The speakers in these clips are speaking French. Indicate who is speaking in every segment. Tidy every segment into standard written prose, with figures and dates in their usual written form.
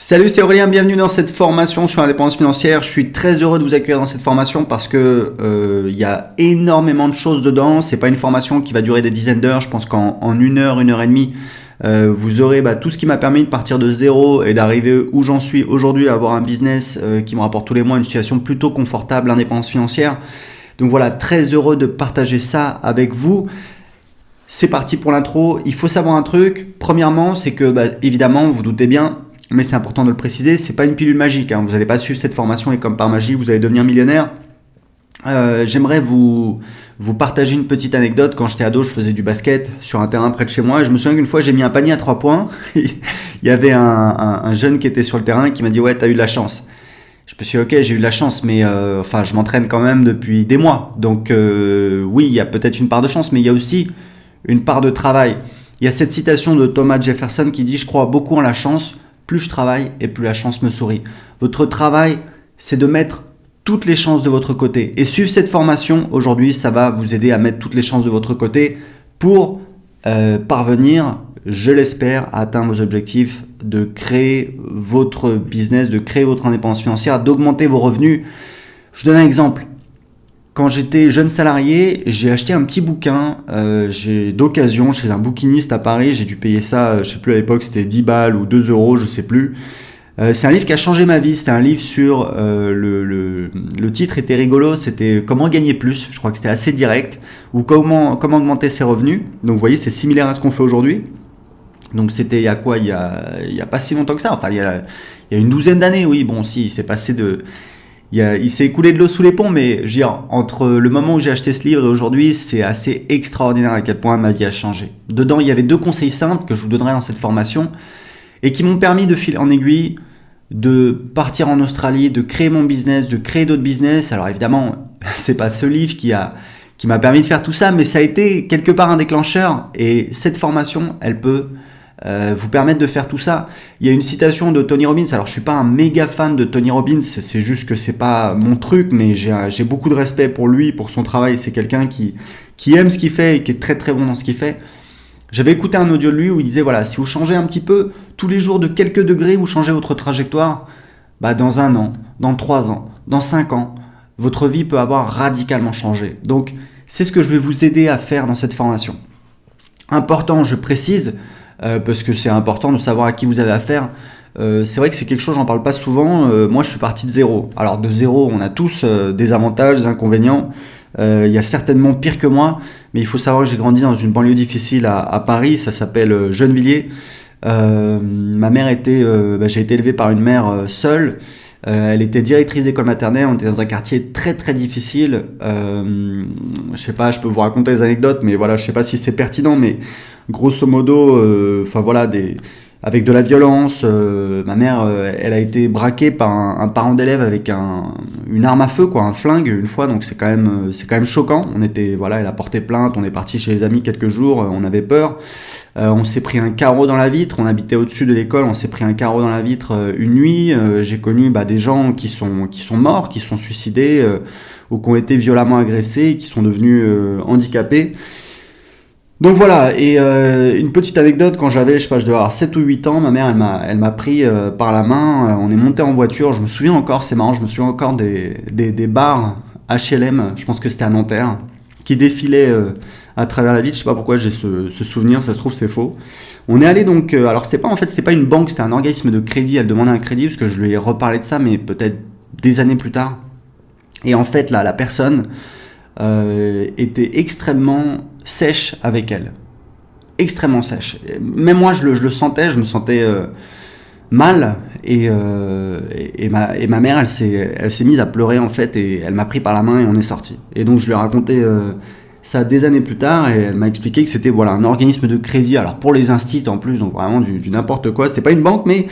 Speaker 1: Salut, c'est Aurélien, bienvenue dans cette formation sur l'indépendance financière. Je suis très heureux de vous accueillir dans cette formation parce que il y a énormément de choses dedans. C'est pas une formation qui va durer des dizaines d'heures. Je pense qu'en une heure et demie, vous aurez tout ce qui m'a permis de partir de zéro et d'arriver où j'en suis aujourd'hui, à avoir un business qui me rapporte tous les mois une situation plutôt confortable, l'indépendance financière. Donc voilà, très heureux de partager ça avec vous. C'est parti pour l'intro. Il faut savoir un truc. Premièrement, c'est que évidemment, vous doutez bien, mais c'est important de le préciser, c'est pas une pilule magique, hein. Vous n'allez pas suivre cette formation et comme par magie, vous allez devenir millionnaire. J'aimerais vous partager une petite anecdote. Quand j'étais ado, je faisais du basket sur un terrain près de chez moi. Je me souviens qu'une fois, j'ai mis un panier à 3 points. Il y avait un jeune qui était sur le terrain qui m'a dit « Ouais, t'as eu de la chance ». Je me suis dit « Ok, j'ai eu de la chance, mais je m'entraîne quand même depuis des mois. Donc oui, il y a peut-être une part de chance, mais il y a aussi une part de travail. » Il y a cette citation de Thomas Jefferson qui dit « Je crois beaucoup en la chance. Plus je travaille et plus la chance me sourit. » Votre travail, c'est de mettre toutes les chances de votre côté. Et suivre cette formation aujourd'hui, ça va vous aider à mettre toutes les chances de votre côté pour parvenir, je l'espère, à atteindre vos objectifs, de créer votre business, de créer votre indépendance financière, d'augmenter vos revenus. Je vous donne un exemple. Quand j'étais jeune salarié, j'ai acheté un petit bouquin d'occasion chez un bouquiniste à Paris. J'ai dû payer ça, je sais plus à l'époque, c'était 10 balles ou 2 euros, je sais plus. C'est un livre qui a changé ma vie. C'était un livre sur le titre était rigolo. C'était comment gagner plus. Je crois que c'était assez direct. Ou comment augmenter ses revenus. Donc vous voyez, c'est similaire à ce qu'on fait aujourd'hui. Donc c'était il y a quoi? Il y a pas si longtemps que ça. Enfin il y a une douzaine d'années. Oui, bon, si, il s'est passé de il s'est écoulé de l'eau sous les ponts, mais je veux dire, entre le moment où j'ai acheté ce livre et aujourd'hui, c'est assez extraordinaire à quel point ma vie a changé. Dedans, il y avait 2 conseils simples que je vous donnerai dans cette formation et qui m'ont permis de filer en aiguille, de partir en Australie, de créer mon business, de créer d'autres business. Alors évidemment, c'est pas ce livre qui m'a permis de faire tout ça, mais ça a été quelque part un déclencheur et cette formation, elle peut vous permettre de faire tout ça. Il y a une citation de Tony Robbins. Alors je suis pas un méga fan de Tony Robbins, c'est juste que c'est pas mon truc, mais j'ai beaucoup de respect pour lui, pour son travail. C'est quelqu'un qui aime ce qu'il fait et qui est très très bon dans ce qu'il fait. J'avais écouté un audio de lui où il disait voilà, si vous changez un petit peu tous les jours de quelques degrés, vous changez votre trajectoire, dans 1 an, dans 3 ans, dans 5 ans, votre vie peut avoir radicalement changé. Donc c'est ce que je vais vous aider à faire dans cette formation. Important, je précise, parce que c'est important de savoir à qui vous avez affaire. C'est vrai que c'est quelque chose, j'en parle pas souvent. Moi, je suis parti de zéro. Alors de zéro, on a tous des avantages, des inconvénients. Il y a certainement pire que moi, mais il faut savoir que j'ai grandi dans une banlieue difficile à Paris. Ça s'appelle Gennevilliers. Ma mère j'ai été élevé par une mère seule. Elle était directrice d'école maternelle. On était dans un quartier très très difficile. Je sais pas, je peux vous raconter des anecdotes, mais voilà, je sais pas si c'est pertinent, mais grosso modo, avec de la violence. Ma mère, elle a été braquée par un parent d'élève avec une arme à feu, quoi, un flingue une fois. Donc c'est quand même choquant. Elle a porté plainte. On est parti chez les amis quelques jours. On avait peur. On s'est pris un carreau dans la vitre. On habitait au-dessus de l'école. On s'est pris un carreau dans la vitre une nuit. J'ai connu des gens qui sont morts, qui sont suicidés ou qui ont été violemment agressés, qui sont devenus handicapés. Donc voilà, et une petite anecdote, quand j'avais, je devais avoir 7 ou 8 ans, ma mère, elle m'a pris par la main, on est monté en voiture, je me souviens encore, c'est marrant, je me souviens encore des bars HLM, je pense que c'était à Nanterre, qui défilaient à travers la ville, je sais pas pourquoi j'ai ce souvenir, ça se trouve c'est faux. On est allé donc, alors c'était pas une banque, c'était un organisme de crédit, elle demandait un crédit, parce que je lui ai reparlé de ça, mais peut-être des années plus tard. Et en fait, là, la personne était extrêmement sèche avec elle. Extrêmement sèche. Même moi, je le sentais, je me sentais mal. Et ma mère, elle s'est mise à pleurer, en fait, et elle m'a pris par la main et on est sorti. Et donc, je lui ai raconté ça des années plus tard, et elle m'a expliqué que c'était un organisme de crédit, alors pour les instituts en plus, donc vraiment du n'importe quoi. C'était pas une banque, mais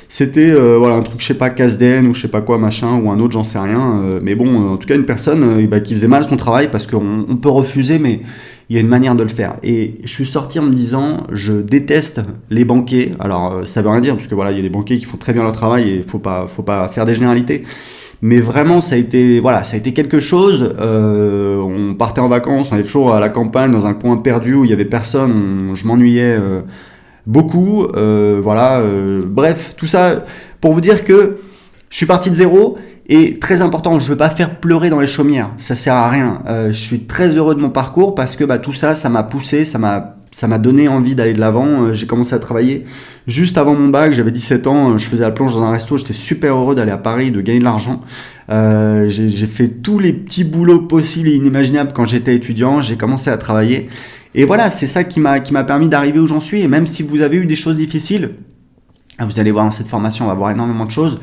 Speaker 1: c'était un truc, je sais pas, Casden ou je sais pas quoi, machin, ou un autre, j'en sais rien. Mais bon, en tout cas, une personne qui faisait mal son travail, parce qu'on peut refuser, mais il y a une manière de le faire. Et je suis sorti en me disant, je déteste les banquiers. Alors, ça veut rien dire, parce que il y a des banquiers qui font très bien leur travail et faut pas faire des généralités. Mais vraiment, ça a été quelque chose. On partait en vacances, on était toujours à la campagne, dans un coin perdu où il y avait personne. Je m'ennuyais beaucoup, bref, tout ça pour vous dire que je suis parti de zéro. Et très important, je ne veux pas faire pleurer dans les chaumières, ça sert à rien. Je suis très heureux de mon parcours parce que tout ça, ça m'a poussé, ça m'a donné envie d'aller de l'avant. J'ai commencé à travailler juste avant mon bac, j'avais 17 ans, je faisais la plonge dans un resto, j'étais super heureux d'aller à Paris, de gagner de l'argent. J'ai fait tous les petits boulots possibles et inimaginables quand j'étais étudiant, j'ai commencé à travailler. Et voilà, c'est ça qui m'a permis d'arriver où j'en suis. Et même si vous avez eu des choses difficiles, vous allez voir dans cette formation, on va voir énormément de choses.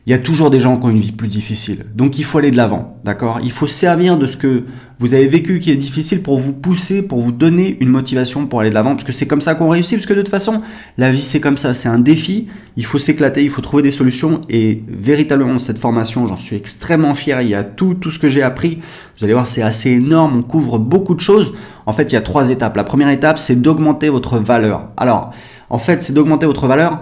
Speaker 1: Il y a toujours des gens qui ont une vie plus difficile. Donc il faut aller de l'avant, d'accord ? Il faut servir de ce que vous avez vécu qui est difficile pour vous pousser, pour vous donner une motivation pour aller de l'avant, parce que c'est comme ça qu'on réussit, parce que de toute façon, la vie c'est comme ça, c'est un défi, il faut s'éclater, il faut trouver des solutions, et véritablement cette formation, j'en suis extrêmement fier, il y a tout ce que j'ai appris, vous allez voir c'est assez énorme, on couvre beaucoup de choses. En fait il y a 3 étapes. La première étape c'est d'augmenter votre valeur. Alors en fait c'est d'augmenter votre valeur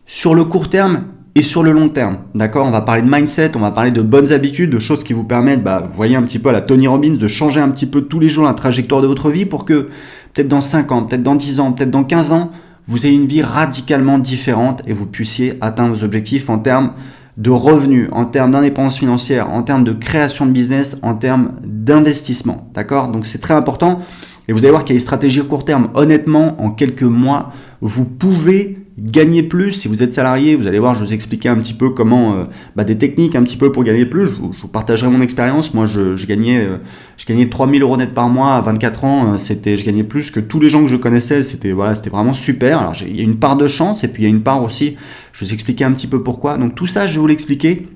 Speaker 1: sur le court terme et sur le long terme, d'accord ? On va parler de mindset, on va parler de bonnes habitudes, de choses qui vous permettent, vous voyez un petit peu à la Tony Robbins, de changer un petit peu tous les jours la trajectoire de votre vie pour que peut-être dans 5 ans, peut-être dans 10 ans, peut-être dans 15 ans, vous ayez une vie radicalement différente et vous puissiez atteindre vos objectifs en termes de revenus, en termes d'indépendance financière, en termes de création de business, en termes d'investissement, d'accord ? Donc c'est très important et vous allez voir qu'il y a des stratégies à court terme. Honnêtement, en quelques mois, vous pouvez gagner plus. Si vous êtes salarié, vous allez voir, je vais vous expliquer un petit peu comment, des techniques un petit peu pour gagner plus. Je vous partagerai mon expérience. Moi, je gagnais 3 000 € net par mois à 24 ans. Je gagnais plus que tous les gens que je connaissais. C'était vraiment super. Alors, il y a une part de chance et puis il y a une part aussi, je vais vous expliquer un petit peu pourquoi. Donc, tout ça, je vais vous l'expliquer.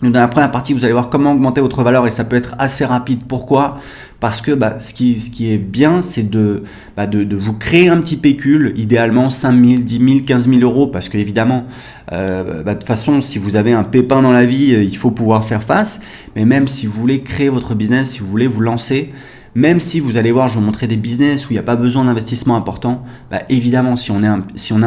Speaker 1: Donc, dans la première partie, vous allez voir comment augmenter votre valeur et ça peut être assez rapide. Pourquoi ? Parce que ce qui est bien, c'est de vous créer un petit pécule, idéalement 5 000, 10 000, 15 000 euros, parce que évidemment, de toute façon, si vous avez un pépin dans la vie, il faut pouvoir faire face. Mais même si vous voulez créer votre business, si vous voulez vous lancer, même si vous allez voir, je vais vous montrer des business où il n'y a pas besoin d'investissement important, évidemment, si on a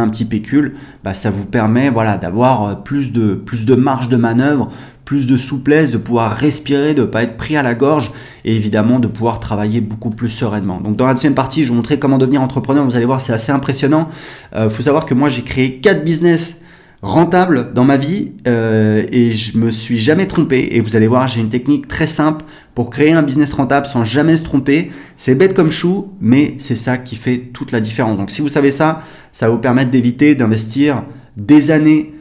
Speaker 1: un petit pécule, ça vous permet d'avoir plus de marge de manœuvre, plus de souplesse, de pouvoir respirer, de ne pas être pris à la gorge et évidemment de pouvoir travailler beaucoup plus sereinement. Donc dans la deuxième partie, je vais vous montrer comment devenir entrepreneur. Vous allez voir, c'est assez impressionnant. Faut savoir que moi, j'ai créé 4 business rentables dans ma vie et je me suis jamais trompé. Et vous allez voir, j'ai une technique très simple pour créer un business rentable sans jamais se tromper. C'est bête comme chou, mais c'est ça qui fait toute la différence. Donc si vous savez ça, ça va vous permettre d'éviter d'investir des années,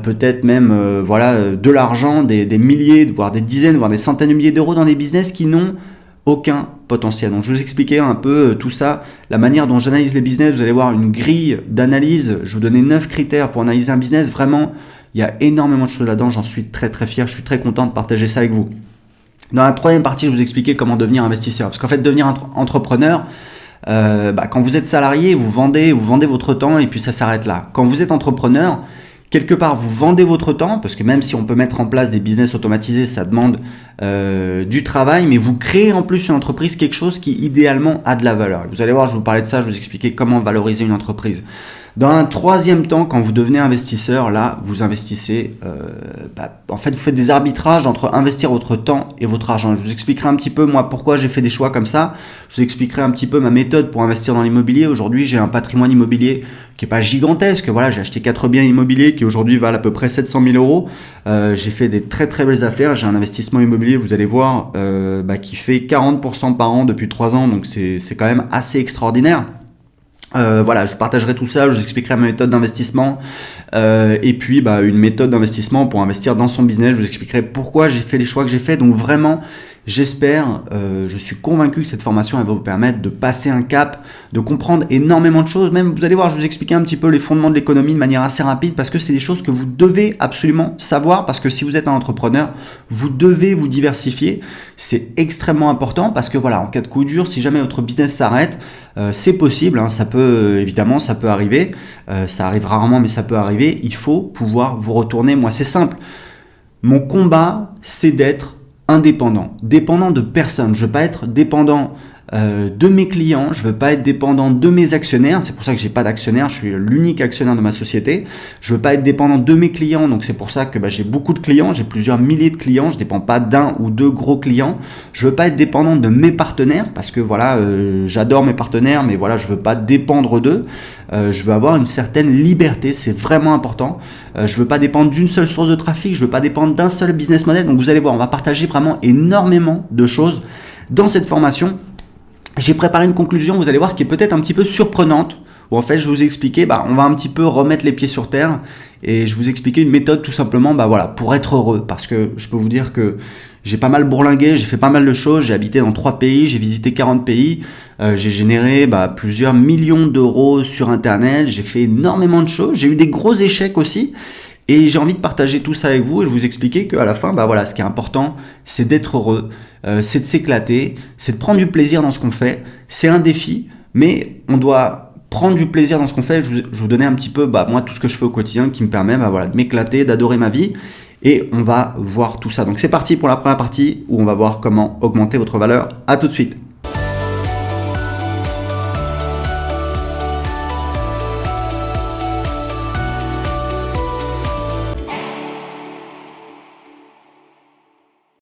Speaker 1: peut-être même de l'argent, des milliers, voire des dizaines, voire des centaines de milliers d'euros dans des business qui n'ont aucun potentiel. Donc je vais vous expliquer un peu tout ça, la manière dont j'analyse les business. Vous allez voir une grille d'analyse, je vais vous donner 9 critères pour analyser un business. Vraiment, il y a énormément de choses là-dedans, j'en suis très très fier, je suis très content de partager ça avec vous. Dans la troisième partie, je vais vous expliquer comment devenir investisseur. Parce qu'en fait, devenir entrepreneur, quand vous êtes salarié, vous vendez votre temps et puis ça s'arrête là. Quand vous êtes entrepreneur, quelque part, vous vendez votre temps, parce que même si on peut mettre en place des business automatisés, ça demande du travail, mais vous créez en plus une entreprise, quelque chose qui idéalement a de la valeur. Vous allez voir, je vais vous parler de ça, je vais vous expliquer comment valoriser une entreprise. Dans un troisième temps, quand vous devenez investisseur, là, vous investissez, en fait, vous faites des arbitrages entre investir votre temps et votre argent. Je vous expliquerai un petit peu, moi, pourquoi j'ai fait des choix comme ça. Je vous expliquerai un petit peu ma méthode pour investir dans l'immobilier. Aujourd'hui, j'ai un patrimoine immobilier qui est pas gigantesque. Voilà, j'ai acheté 4 biens immobiliers qui aujourd'hui valent à peu près 700 000 euros. J'ai fait des très très belles affaires. J'ai un investissement immobilier, vous allez voir, qui fait 40% par an depuis 3 ans. Donc c'est quand même assez extraordinaire. Je partagerai tout ça, je vous expliquerai ma méthode d'investissement et puis une méthode d'investissement pour investir dans son business. Je vous expliquerai pourquoi j'ai fait les choix que j'ai fait. Donc vraiment, j'espère, je suis convaincu que cette formation elle va vous permettre de passer un cap, de comprendre énormément de choses. Même, vous allez voir, je vais vous expliquer un petit peu les fondements de l'économie de manière assez rapide parce que c'est des choses que vous devez absolument savoir parce que si vous êtes un entrepreneur, vous devez vous diversifier. C'est extrêmement important parce que en cas de coup dur, si jamais votre business s'arrête, c'est possible, hein, ça peut arriver, ça arrive rarement mais ça peut arriver, il faut pouvoir vous retourner. Moi c'est simple, mon combat c'est d'être indépendant de personne, je ne veux pas être dépendant de mes clients, je veux pas être dépendant de mes actionnaires, c'est pour ça que j'ai pas d'actionnaire, je suis l'unique actionnaire de ma société. Je veux pas être dépendant de mes clients, donc c'est pour ça que j'ai beaucoup de clients, j'ai plusieurs milliers de clients, je dépends pas d'un ou deux gros clients. Je veux pas être dépendant de mes partenaires, parce que voilà, j'adore mes partenaires, mais voilà, je veux pas dépendre d'eux. Je veux avoir une certaine liberté, c'est vraiment important. Je veux pas dépendre d'une seule source de trafic, je veux pas dépendre d'un seul business model. Donc vous allez voir, on va partager vraiment énormément de choses dans cette formation. J'ai préparé une conclusion, vous allez voir, qui est peut-être un petit peu surprenante, où en fait je vais vous expliquer, on va un petit peu remettre les pieds sur terre, et je vais vous expliquer une méthode tout simplement voilà, pour être heureux, parce que je peux vous dire que j'ai pas mal bourlingué, j'ai fait pas mal de choses, j'ai habité dans 3 pays, j'ai visité 40 pays, j'ai généré plusieurs millions d'euros sur internet, j'ai fait énormément de choses, j'ai eu des gros échecs aussi, et j'ai envie de partager tout ça avec vous et de vous expliquer qu'à la fin, voilà, ce qui est important, c'est d'être heureux, c'est de s'éclater, c'est de prendre du plaisir dans ce qu'on fait. C'est un défi, mais on doit prendre du plaisir dans ce qu'on fait. Je vous donnais un petit peu, moi, tout ce que je fais au quotidien qui me permet voilà, de m'éclater, d'adorer ma vie. Et on va voir tout ça. Donc c'est parti pour la première partie où on va voir comment augmenter votre valeur. À tout de suite.